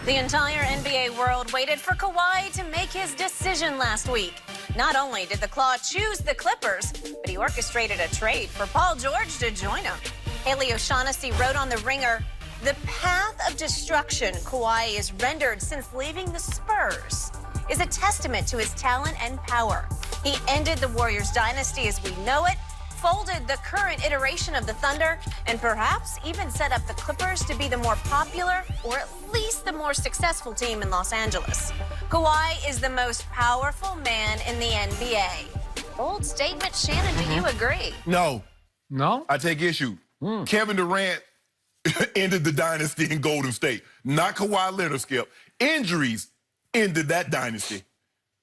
The entire NBA world waited for Kawhi to make his decision last week. Not only did the Claw choose the Clippers, but he orchestrated a trade for Paul George to join him. Haley O'Shaughnessy wrote on The Ringer, "The path of destruction Kawhi is rendered since leaving the Spurs is a testament to his talent and power. He ended the Warriors dynasty as we know it, folded the current iteration of the Thunder, and perhaps even set up the Clippers to be the more popular, or at least the more successful team in Los Angeles. Kawhi is the most powerful man in the NBA." Bold statement, Shannon. Do you agree? No. No? I take issue. Kevin Durant ended the dynasty in Golden State. Not Kawhi Leonard, Skip. Injuries ended that dynasty.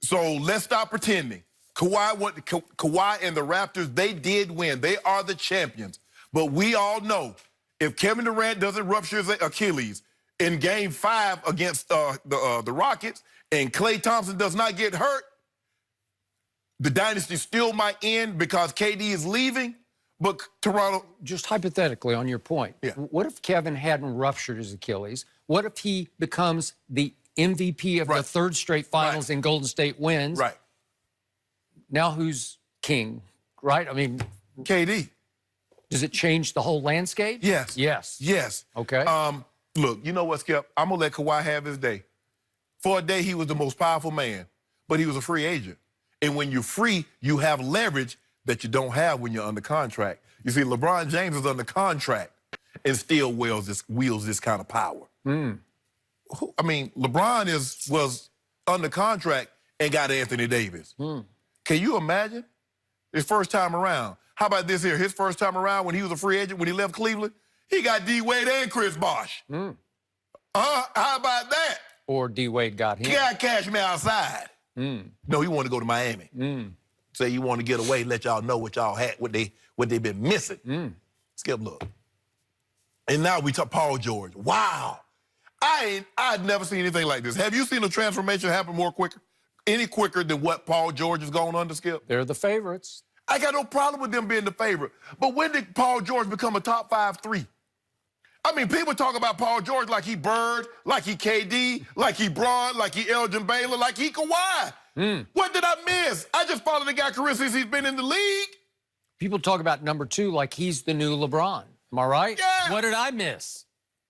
So let's stop pretending. Kawhi and the Raptors, they did win. They are the champions. But we all know if Kevin Durant doesn't rupture his Achilles in Game 5 against the Rockets and Klay Thompson does not get hurt, the dynasty still might end because KD is leaving. But Toronto... Just hypothetically, on your point, what if Kevin hadn't ruptured his Achilles? What if he becomes the MVP of the third straight finals and Golden State wins? Right. Now who's king, right? I mean... KD. Does it change the whole landscape? Yes. Yes. Yes. Okay. Look, you know what, Skip? I'm going to let Kawhi have his day. For a day, he was the most powerful man, but he was a free agent. And when you're free, you have leverage that you don't have when you're under contract. You see, LeBron James is under contract and still wields this kind of power. I mean, LeBron was under contract and got Anthony Davis. Can you imagine his first time around? How about this here? His first time around when he was a free agent, when he left Cleveland, he got D-Wade and Chris Bosh. How about that? Or D-Wade got him. He got Cash Me Outside. No, he wanted to go to Miami. Say he wanted to get away, let y'all know what y'all had, what they've been missing. Skip, look. And now we talk Paul George. Wow. I'd never seen anything like this. Have you seen a transformation happen any quicker than what Paul George has gone under, Skip? They're the favorites. I got no problem with them being the favorite. But when did Paul George become a top 5-3? I mean, people talk about Paul George like he Bird, like he KD, like he Braun, like he Elgin Baylor, like he Kawhi. What did I miss? I just followed the guy career since he's been in the league. People talk about number 2 like he's the new LeBron. Am I right? Yeah. What did I miss?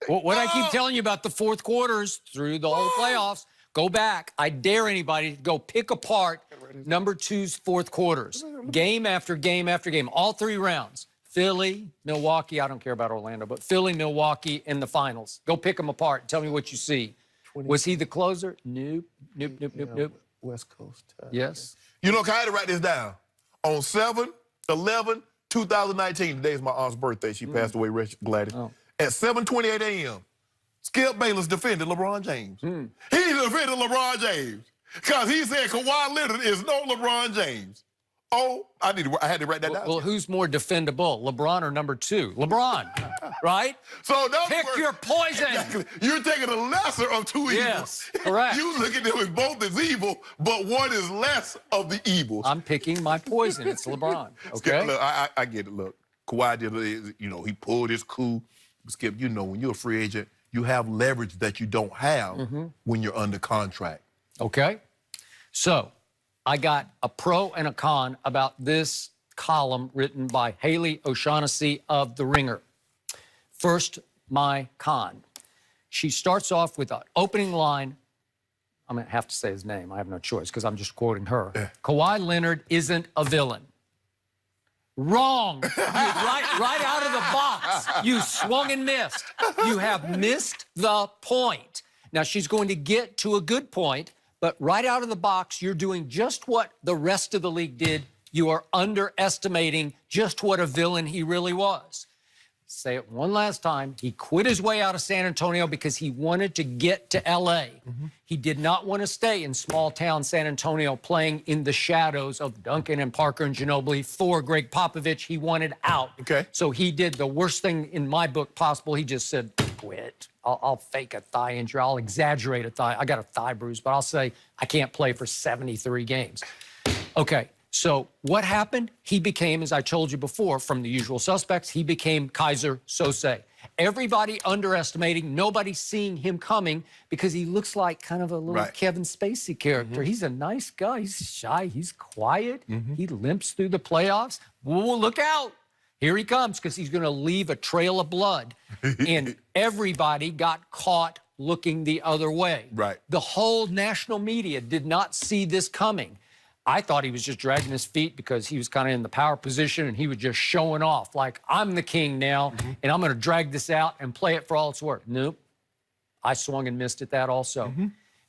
What I keep telling you about the fourth quarters through the whole playoffs, go back. I dare anybody to go pick apart number 2's fourth quarters. Game after game after game, all 3 rounds. Philly, Milwaukee, I don't care about Orlando, but Philly, Milwaukee in the finals. Go pick them apart and tell me what you see. Was he the closer? Nope, nope, nope, nope, nope. West Coast. Yes. You know, I had to write this down. On 7/11/2019, today is my aunt's birthday. She passed away, Gladys. At 7:28 a.m., Skip Bayless defended LeBron James. He defended LeBron James because he said Kawhi Leonard is no LeBron James. Oh, I had to write that down. Well, who's more defendable, LeBron or number 2? LeBron, right? So pick your poison. Exactly. You're taking the lesser of 2 evils. Yes, correct. You look at them as both as evil, but one is less of the evils. I'm picking my poison. It's LeBron. Okay. Skip, look, I get it. Look, Kawhi did, he pulled his coup. Skip, when you're a free agent, you have leverage that you don't have when you're under contract. Okay. So I got a pro and a con about this column written by Haley O'Shaughnessy of The Ringer. First, my con. She starts off with an opening line. I'm going to have to say his name. I have no choice because I'm just quoting her. Kawhi Leonard isn't a villain. Wrong. right out of the box. You swung and missed. You have missed the point. Now, she's going to get to a good point, but right out of the box, you're doing just what the rest of the league did. You are underestimating just what a villain he really was. Say it one last time. He quit his way out of San Antonio because he wanted to get to L.A. He did not want to stay in small-town San Antonio playing in the shadows of Duncan and Parker and Ginobili for Greg Popovich. He wanted out. Okay. So he did the worst thing in my book possible. He just said, quit. I'll fake a thigh injury. I'll exaggerate a thigh. I got a thigh bruise, but I'll say I can't play for 73 games. Okay. So what happened? He became, as I told you before, from the usual suspects, he became Kaiser Sose. Everybody underestimating, nobody seeing him coming because he looks like kind of a little Kevin Spacey character. He's a nice guy. He's shy. He's quiet. He limps through the playoffs. Whoa, look out. Here he comes because he's going to leave a trail of blood. And everybody got caught looking the other way. The whole national media did not see this coming. I thought he was just dragging his feet because he was kind of in the power position and he was just showing off like, I'm the king now and I'm going to drag this out and play it for all it's worth. Nope. I swung and missed at that also.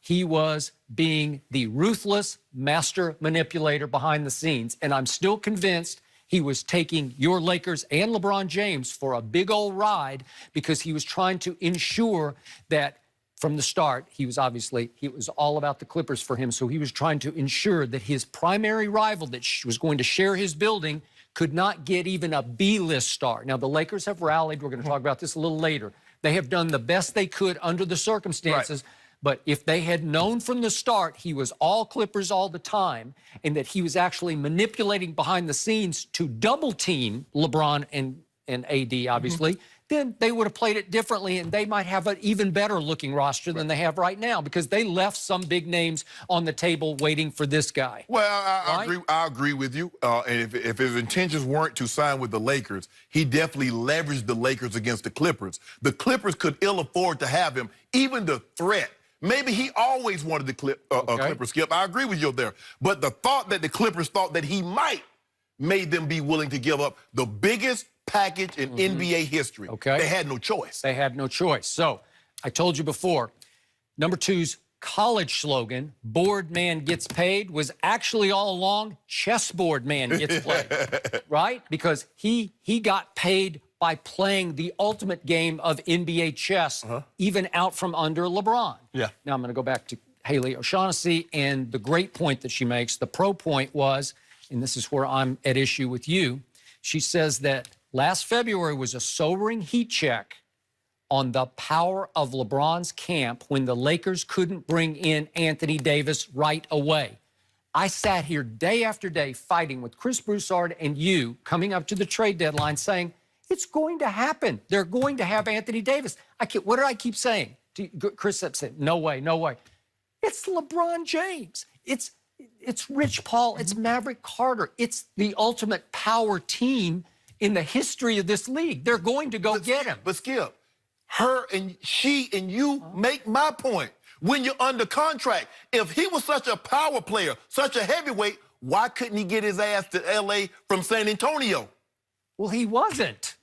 He was being the ruthless master manipulator behind the scenes. And I'm still convinced he was taking your Lakers and LeBron James for a big old ride because he was trying to ensure that from the start, he was it was all about the Clippers for him. So he was trying to ensure that his primary rival that was going to share his building could not get even a B-list star. Now, the Lakers have rallied. We're going to talk about this a little later. They have done the best they could under the circumstances. But if they had known from the start he was all Clippers all the time and that he was actually manipulating behind the scenes to double team LeBron and AD, obviously, then they would have played it differently and they might have an even better looking roster than they have right now because they left some big names on the table waiting for this guy. Well, I agree with you. And if his intentions weren't to sign with the Lakers, he definitely leveraged the Lakers against the Clippers. The Clippers could ill afford to have him, even the threat. Maybe he always wanted the Clippers, Skip. I agree with you there. But the thought that the Clippers thought that he might made them be willing to give up the biggest package in NBA history. They had no choice. They had no choice. So I told you before, number 2's college slogan, board man gets paid, was actually all along chessboard man gets played, right? Because he got paid by playing the ultimate game of NBA chess, even out from under LeBron. Now I'm going to go back to Haley O'Shaughnessy and the great point that she makes. The pro point was, and this is where I'm at issue with you, she says that last February was a sobering heat check on the power of LeBron's camp when the Lakers couldn't bring in Anthony Davis right away. I sat here day after day fighting with Chris Broussard and you coming up to the trade deadline saying, it's going to happen. They're going to have Anthony Davis. What did I keep saying? Chris said, no way, no way. It's LeBron James. It's Rich Paul. It's Maverick Carter. It's the ultimate power team in the history of this league. They're going to go get him. But Skip, her and she and you make my point. When you're under contract, if he was such a power player, such a heavyweight, why couldn't he get his ass to L.A. from San Antonio? Well, he wasn't.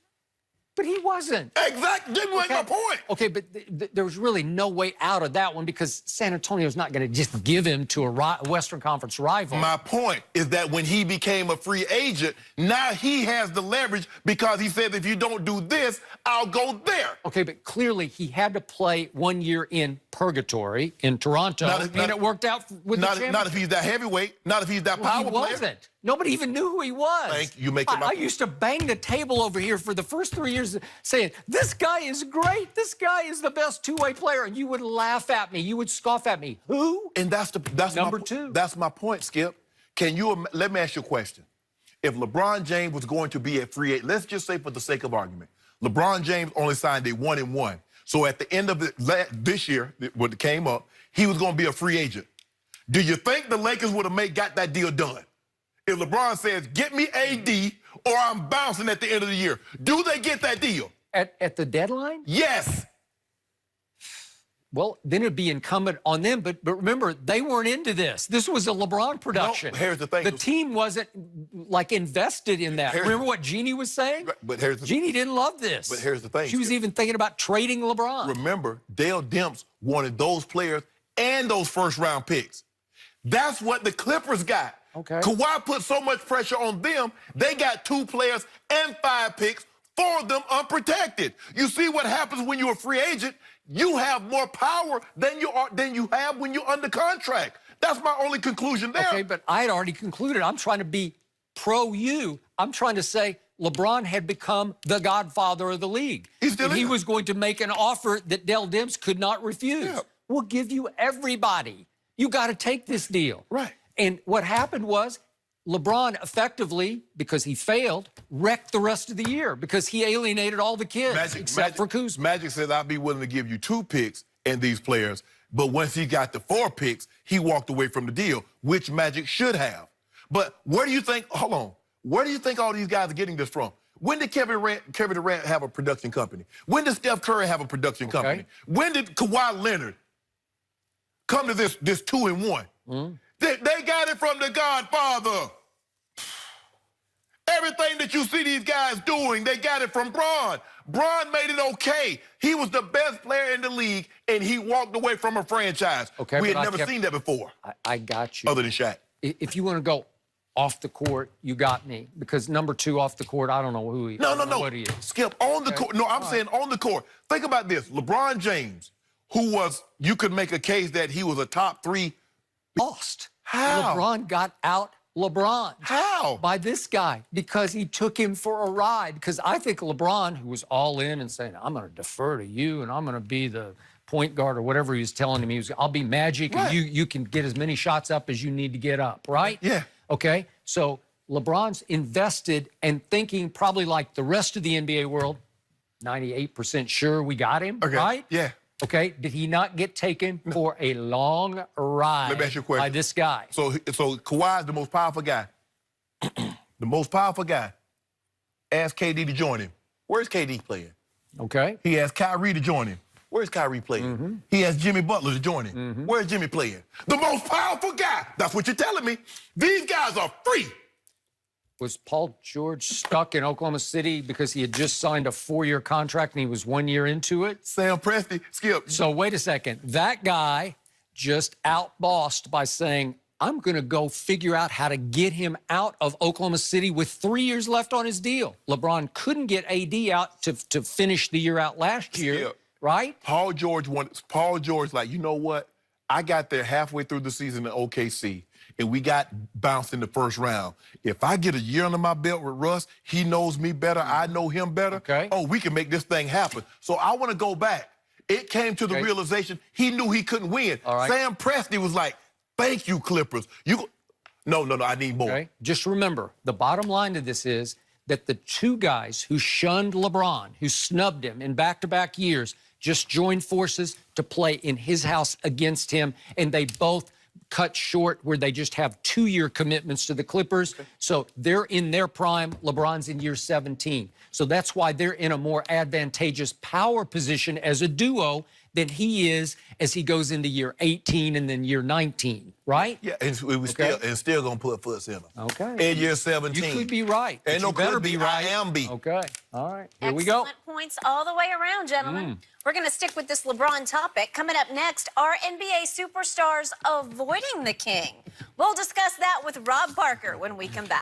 But he wasn't. Exactly. Didn't make my point. Okay, but there was really no way out of that one because San Antonio's not going to just give him to a Western Conference rival. My point is that when he became a free agent, now he has the leverage because he says, if you don't do this, I'll go there. Okay, but clearly he had to play 1 year in purgatory in Toronto, and it worked out with the championship. Not if he's that heavyweight, not if he's that power player. He wasn't. Nobody even knew who he was. Thank you. I used to bang the table over here for the first 3 years saying, this guy is great. This guy is the best two-way player. And you would laugh at me. You would scoff at me. Who? And that's number 2. That's my point, Skip. Let me ask you a question. If LeBron James was going to be a free agent, let's just say for the sake of argument, LeBron James only signed a 1-and-1. So at the end of this year, when it came up, he was going to be a free agent. Do you think the Lakers would have got that deal done? If LeBron says, get me AD or I'm bouncing at the end of the year, do they get that deal? At the deadline? Yes. Well, then it'd be incumbent on them. But remember, they weren't into this. This was a LeBron production. No, here's the thing. The team wasn't, like, invested in that. Remember what Jeannie was saying? But Jeannie didn't love this. But here's the thing. She was even thinking about trading LeBron. Remember, Dale Demps wanted those players and those first-round picks. That's what the Clippers got. Okay. Kawhi put so much pressure on them, they got 2 players and 5 picks, 4 of them unprotected. You see what happens when you're a free agent? You have more power than you have when you're under contract. That's my only conclusion there. Okay, but I had already concluded. I'm trying to be pro-you. I'm trying to say LeBron had become the godfather of the league. He was going to make an offer that Dell Demps could not refuse. Yeah. We'll give you everybody. You got to take this deal. Right. And what happened was LeBron effectively, because he failed, wrecked the rest of the year because he alienated all the kids except for Kuzma. Magic says, I'd be willing to give you 2 picks and these players, but once he got the 4 picks, he walked away from the deal, which Magic should have. But where do you think, hold on, where do you think all these guys are getting this from? When did Kevin Durant have a production company? When did Steph Curry have a production company? When did Kawhi Leonard come to this 2-1? They got it from the Godfather. Everything that you see these guys doing, they got it from Bron. Bron made it okay. He was the best player in the league, and he walked away from a franchise. Okay, we had never seen that before. I got you. Other than Shaq. If you want to go off the court, you got me. Because number 2 off the court, I don't know who he is. No. What he is. Skip, on the court. No, I'm saying on the court. Think about this. LeBron James, who was, you could make a case that he was a top 3. Lost. How? LeBron got out LeBron. How? By this guy, because he took him for a ride. Because I think LeBron, who was all in and saying, I'm going to defer to you and I'm going to be the point guard or whatever he was telling him, I'll be Magic and you can get as many shots up as you need to get up, right? Yeah. Okay, so LeBron's invested and thinking probably like the rest of the NBA world, 98% sure we got him, right? Yeah. Okay, did he not get taken for a long ride Let me ask you a question. by this guy? So Kawhi is the most powerful guy. The most powerful guy. Asked KD to join him. Where's KD playing? Okay. He asked Kyrie to join him. Where's Kyrie playing? He asked Jimmy Butler to join him. Where's Jimmy playing? The most powerful guy. That's what you're telling me. These guys are free. Was Paul George stuck in Oklahoma City because he had just signed a 4-year contract and he was 1 year into it? Sam Presti, Skip. So wait a second. That guy just outbossed by saying, I'm going to go figure out how to get him out of Oklahoma City with 3 years left on his deal. LeBron couldn't get AD out to finish the year out last year. Skip. Right? Paul George, like, you know what? I got there halfway through the season in OKC, and we got bounced in the first round. If I get a year under my belt with Russ, he knows me better, I know him better. Okay. Oh, we can make this thing happen. So I want to go back. It came to the realization he knew he couldn't win. All right. Sam Presti was like, thank you, Clippers. No, I need more. Okay. Just remember, the bottom line to this is that the 2 guys who shunned LeBron, who snubbed him in back-to-back years, just joined forces to play in his house against him, and they both cut short where they just have 2-year commitments to the Clippers. So they're in their prime. LeBron's in year 17. So that's why they're in a more advantageous power position as a duo than he is as he goes into year 18 and then year 19, right? Yeah, and we still gonna put foots in him. Okay. In year 17. You could be right. And no, better could be be right. I am be. Okay. All right. Here we go. Excellent points all the way around, gentlemen. We're going to stick with this LeBron topic. Coming up next, are NBA superstars avoiding the king? We'll discuss that with Rob Parker when we come back.